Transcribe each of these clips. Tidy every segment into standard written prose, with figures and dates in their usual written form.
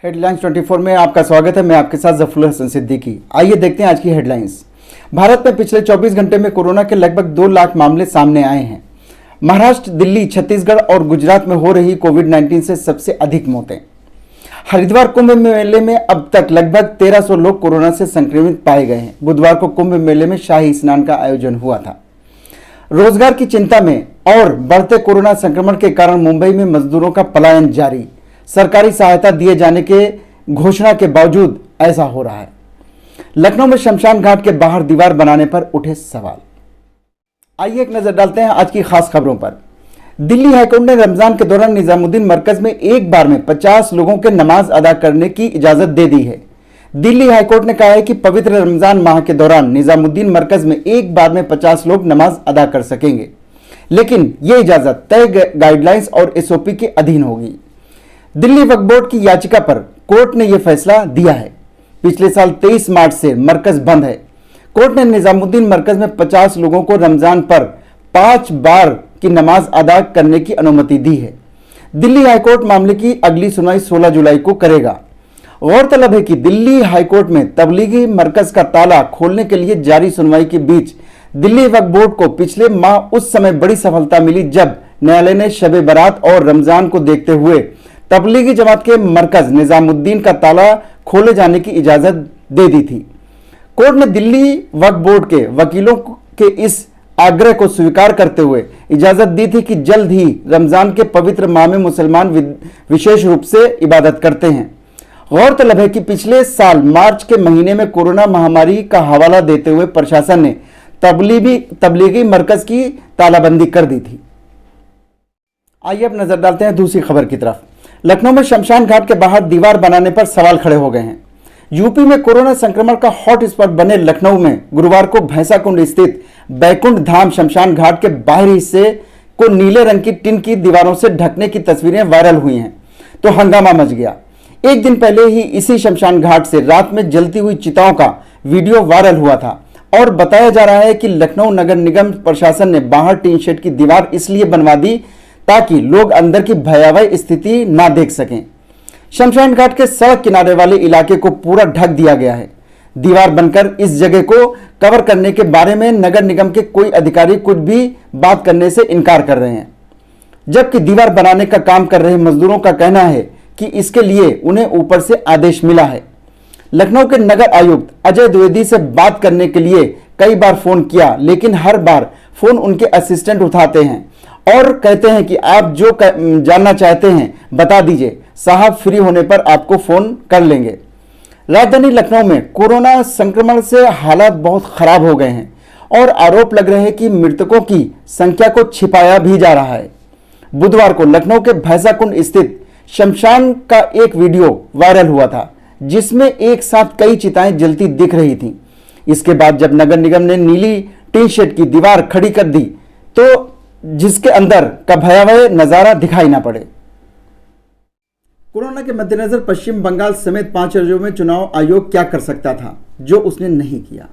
Headlines 24 में आपका स्वागत है। मैं आपके साथ जफरुल हसन सिद्दीकी। आइए देखते हैं आज की हेडलाइंस। भारत में पिछले 24 घंटे में कोरोना के लगभग 2 लाख मामले सामने आए हैं। महाराष्ट्र, दिल्ली, छत्तीसगढ़ और गुजरात में हो रही कोविड-19 से सबसे अधिक मौतें। हरिद्वार कुंभ मेले में अब तक लगभग 1300 लोग कोरोना से संक्रमित पाए गए हैं। बुधवार को कुंभ मेले में शाही स्नान का आयोजन हुआ था। रोजगार की चिंता में और बढ़ते कोरोना संक्रमण के कारण मुंबई में मजदूरों का पलायन जारी। सरकारी सहायता दिए जाने के घोषणा के बावजूद ऐसा हो रहा है। लखनऊ में शमशान घाट के बाहर दीवार बनाने पर उठे सवाल। आइए एक नजर डालते हैं आज की खास खबरों पर। दिल्ली हाईकोर्ट ने रमजान के दौरान निजामुद्दीन मरकज में एक बार में 50 लोगों के नमाज अदा करने की इजाजत दे दी है। दिल्ली हाईकोर्ट ने कहा है कि पवित्र रमजान माह के दौरान निजामुद्दीन मरकज में एक बार में 50 लोग नमाज अदा कर सकेंगे, लेकिन यह इजाजत तय गाइडलाइंस और एसओपी के अधीन होगी। दिल्ली वक्फ बोर्ड की याचिका पर कोर्ट ने यह फैसला दिया है। पिछले साल 23 मार्च से मरकज बंद है। कोर्ट ने निजामुद्दीन मरकज में 50 लोगों को रमजान पर 5 बार की नमाज अदा करने की अनुमति दी है। दिल्ली हाईकोर्ट मामले की अगली सुनवाई 16 जुलाई को करेगा। गौरतलब है कि दिल्ली हाईकोर्ट में तबलीगी मरकज का ताला खोलने के लिए जारी सुनवाई के बीच दिल्ली वक्फ बोर्ड को पिछले माह उस समय बड़ी सफलता मिली जब न्यायालय ने शब बारात और रमजान को देखते हुए तबलीगी जमात के मरकज निजामुद्दीन का ताला खोले जाने की इजाजत दे दी थी। कोर्ट ने दिल्ली वक्फ बोर्ड के वकीलों के इस आग्रह को स्वीकार करते हुए इजाजत दी थी कि जल्द ही रमजान के पवित्र माह में मुसलमान विशेष रूप से इबादत करते हैं। गौरतलब है कि पिछले साल मार्च के महीने में कोरोना महामारी का हवाला देते हुए प्रशासन ने तबलीगी मरकज की तालाबंदी कर दी थी। आइए अब नजर डालते हैं दूसरी खबर की तरफ। लखनऊ में शमशान घाट के बाहर दीवार बनाने पर सवाल खड़े हो गए हैं। यूपी में कोरोना संक्रमण का हॉट स्पॉट बने लखनऊ में गुरुवार को भैंसाकुंड स्थित बैकुंठ धाम शमशान घाट के बाहरी हिस्से को नीले रंग की टिन की दीवारों से ढकने की तस्वीरें वायरल हुई हैं तो हंगामा मच गया। एक दिन पहले ही इसी शमशान घाट से रात में जलती हुई चिताओं का वीडियो वायरल हुआ था और बताया जा रहा है कि लखनऊ नगर निगम प्रशासन ने बाहर टीन शेड की दीवार इसलिए बनवा दी ताकि लोग अंदर की भयावह स्थिति ना देख सकें। शमशान घाट के सड़क किनारे वाले इलाके को पूरा ढक दिया गया है। दीवार बनकर इस जगह को कवर करने के बारे में नगर निगम के कोई अधिकारी कुछ भी बात करने से इनकार कर रहे हैं, जबकि दीवार बनाने का काम कर रहे मजदूरों का कहना है कि इसके लिए उन्हें ऊपर से आदेश मिला है। लखनऊ के नगर आयुक्त अजय द्विवेदी से बात करने के लिए कई बार फोन किया, लेकिन हर बार फोन उनके असिस्टेंट उठाते हैं और कहते हैं कि आप जो जानना चाहते हैं बता दीजिए, साहब फ्री होने पर आपको फोन कर लेंगे। राजधानी लखनऊ में कोरोना संक्रमण से हालात बहुत खराब हो गए हैं और आरोप लग रहे हैं कि मृतकों की संख्या को छिपाया भी जा रहा है। बुधवार को लखनऊ के भैंसाकुंड स्थित शमशान का एक वीडियो वायरल हुआ था जिसमें एक साथ कई चिताएं जलती दिख रही थीं। इसके बाद जब नगर निगम ने नीली टीन शेड की दीवार खड़ी कर दी तो जिसके अंदर का भयावह नजारा दिखाई ना पड़े। कोरोना के मद्देनजर पश्चिम बंगाल समेत 5 राज्यों में चुनाव आयोग क्या कर सकता था जो उसने नहीं किया।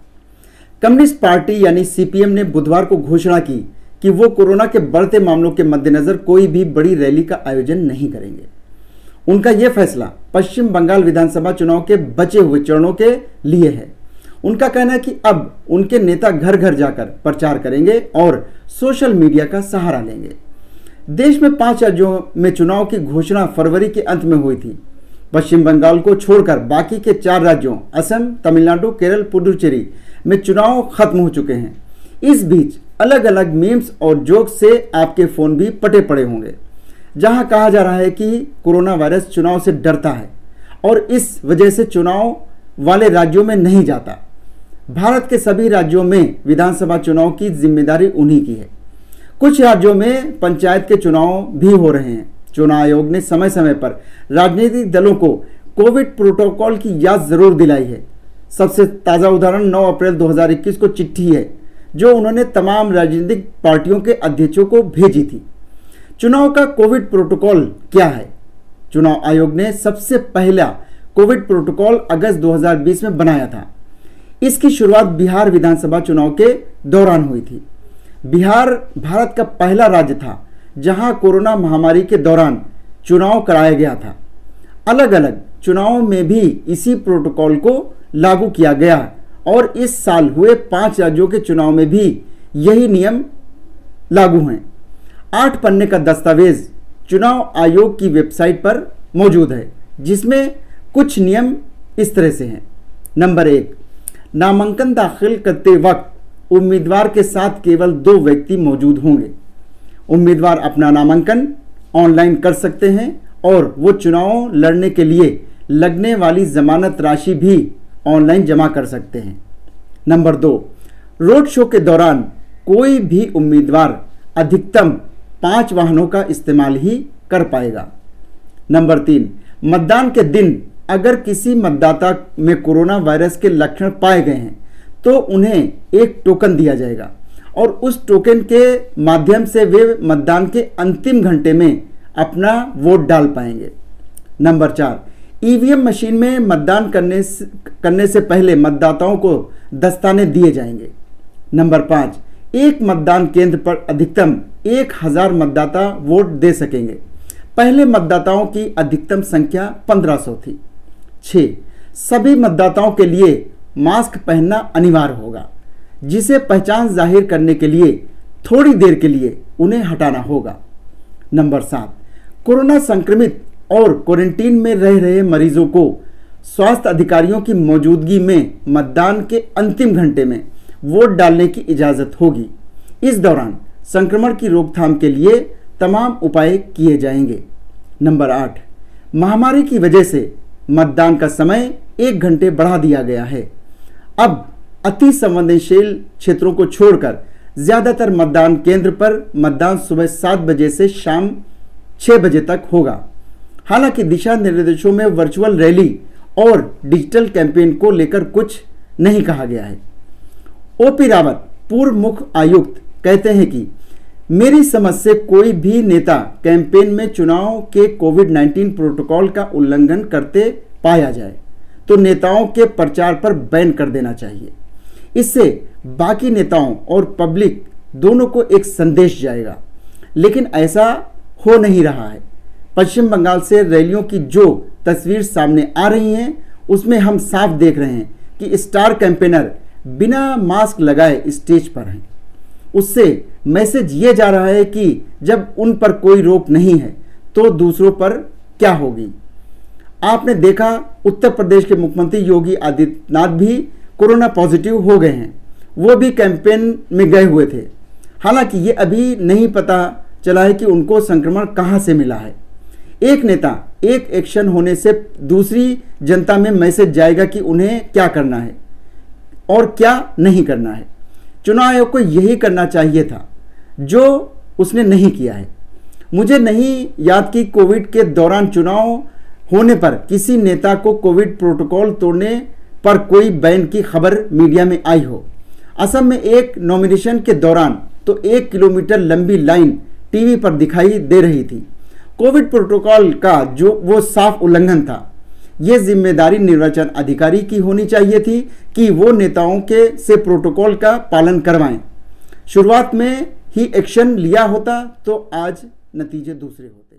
कम्युनिस्ट पार्टी यानी सीपीएम ने बुधवार को घोषणा की कि वो कोरोना के बढ़ते मामलों के मद्देनजर कोई भी बड़ी रैली का आयोजन नहीं करेंगे। उनका यह फैसला पश्चिम बंगाल विधानसभा चुनाव के बचे हुए चरणों के लिए है। उनका कहना है कि अब उनके नेता घर घर जाकर प्रचार करेंगे और सोशल मीडिया का सहारा लेंगे। देश में 5 राज्यों में चुनाव की घोषणा फरवरी के अंत में हुई थी। पश्चिम बंगाल को छोड़कर बाकी के 4 राज्यों असम, तमिलनाडु, केरल, पुडुचेरी में चुनाव खत्म हो चुके हैं। इस बीच अलग अलग मीम्स और जोक्स से आपके फोन भी पटे पड़े होंगे, जहां कहा जा रहा है कि कोरोना वायरस चुनाव से डरता है और इस वजह से चुनाव वाले राज्यों में नहीं जाता। भारत के सभी राज्यों में विधानसभा चुनाव की जिम्मेदारी उन्हीं की है। कुछ राज्यों में पंचायत के चुनाव भी हो रहे हैं। चुनाव आयोग ने समय समय पर राजनीतिक दलों को कोविड प्रोटोकॉल की याद जरूर दिलाई है। सबसे ताज़ा उदाहरण 9 अप्रैल 2021 को चिट्ठी है जो उन्होंने तमाम राजनीतिक पार्टियों के अध्यक्षों को भेजी थी। चुनाव का कोविड प्रोटोकॉल क्या है? चुनाव आयोग ने सबसे पहला कोविड प्रोटोकॉल अगस्त 2020 में बनाया था। इसकी शुरुआत बिहार विधानसभा चुनाव के दौरान हुई थी। बिहार भारत का पहला राज्य था जहां कोरोना महामारी के दौरान चुनाव कराया गया था। अलग अलग चुनाव में भी इसी प्रोटोकॉल को लागू किया गया और इस साल हुए 5 राज्यों के चुनाव में भी यही नियम लागू हैं। 8 पन्ने का दस्तावेज चुनाव आयोग की वेबसाइट पर मौजूद है, जिसमें कुछ नियम इस तरह से हैं। नंबर 1, नामांकन दाखिल करते वक्त उम्मीदवार के साथ केवल 2 व्यक्ति मौजूद होंगे। उम्मीदवार अपना नामांकन ऑनलाइन कर सकते हैं और वो चुनाव लड़ने के लिए लगने वाली जमानत राशि भी ऑनलाइन जमा कर सकते हैं। नंबर 2, रोड शो के दौरान कोई भी उम्मीदवार अधिकतम 5 वाहनों का इस्तेमाल ही कर पाएगा। नंबर 3, मतदान के दिन अगर किसी मतदाता में कोरोना वायरस के लक्षण पाए गए हैं तो उन्हें एक टोकन दिया जाएगा और उस टोकन के माध्यम से वे मतदान के अंतिम घंटे में अपना वोट डाल पाएंगे। नंबर 4, ईवीएम मशीन में मतदान करने से पहले मतदाताओं को दस्ताने दिए जाएंगे। नंबर 5, एक मतदान केंद्र पर अधिकतम 1000 मतदाता वोट दे सकेंगे। पहले मतदाताओं की अधिकतम संख्या 1500 थी। 6, सभी मतदाताओं के लिए मास्क पहनना अनिवार्य होगा, जिसे पहचान जाहिर करने के लिए थोड़ी देर के लिए उन्हें हटाना होगा। नंबर 7, कोरोना संक्रमित और क्वारंटीन में रह रहे मरीजों को स्वास्थ्य अधिकारियों की मौजूदगी में मतदान के अंतिम घंटे में वोट डालने की इजाज़त होगी। इस दौरान संक्रमण की रोकथाम के लिए तमाम उपाय किए जाएंगे। नंबर 8, महामारी की वजह से मतदान का समय 1 घंटे बढ़ा दिया गया है। अब अति संवेदनशील क्षेत्रों को छोड़कर ज़्यादातर मतदान केंद्र पर मतदान सुबह 7 बजे से शाम 6 बजे तक होगा। हालांकि दिशा निर्देशों में वर्चुअल रैली और डिजिटल कैंपेन को लेकर कुछ नहीं कहा गया है। ओपी रावत, पूर्व मुख्य आयुक्त, कहते हैं कि मेरी समझ से कोई भी नेता कैंपेन में चुनाव के कोविड-19 प्रोटोकॉल का उल्लंघन करते पाया जाए तो नेताओं के प्रचार पर बैन कर देना चाहिए। इससे बाकी नेताओं और पब्लिक दोनों को एक संदेश जाएगा, लेकिन ऐसा हो नहीं रहा है। पश्चिम बंगाल से रैलियों की जो तस्वीर सामने आ रही हैं उसमें हम साफ देख रहे हैं कि स्टार कैंपेनर बिना मास्क लगाए स्टेज पर हैं। उससे मैसेज ये जा रहा है कि जब उन पर कोई रोक नहीं है तो दूसरों पर क्या होगी। आपने देखा उत्तर प्रदेश के मुख्यमंत्री योगी आदित्यनाथ भी कोरोना पॉजिटिव हो गए हैं, वो भी कैंपेन में गए हुए थे। हालांकि ये अभी नहीं पता चला है कि उनको संक्रमण कहाँ से मिला है। एक नेता एक एक्शन होने से दूसरी जनता में मैसेज जाएगा कि उन्हें क्या करना है और क्या नहीं करना है। चुनाव आयोग को यही करना चाहिए था जो उसने नहीं किया है। मुझे नहीं याद कि कोविड के दौरान चुनाव होने पर किसी नेता को कोविड प्रोटोकॉल तोड़ने पर कोई बैन की खबर मीडिया में आई हो। असम में एक नॉमिनेशन के दौरान तो 1 किलोमीटर लंबी लाइन टीवी पर दिखाई दे रही थी। कोविड प्रोटोकॉल का जो वो साफ उल्लंघन था। ये जिम्मेदारी निर्वाचन अधिकारी की होनी चाहिए थी कि वो नेताओं के से प्रोटोकॉल का पालन करवाएं। शुरुआत में ही एक्शन लिया होता तो आज नतीजे दूसरे होते।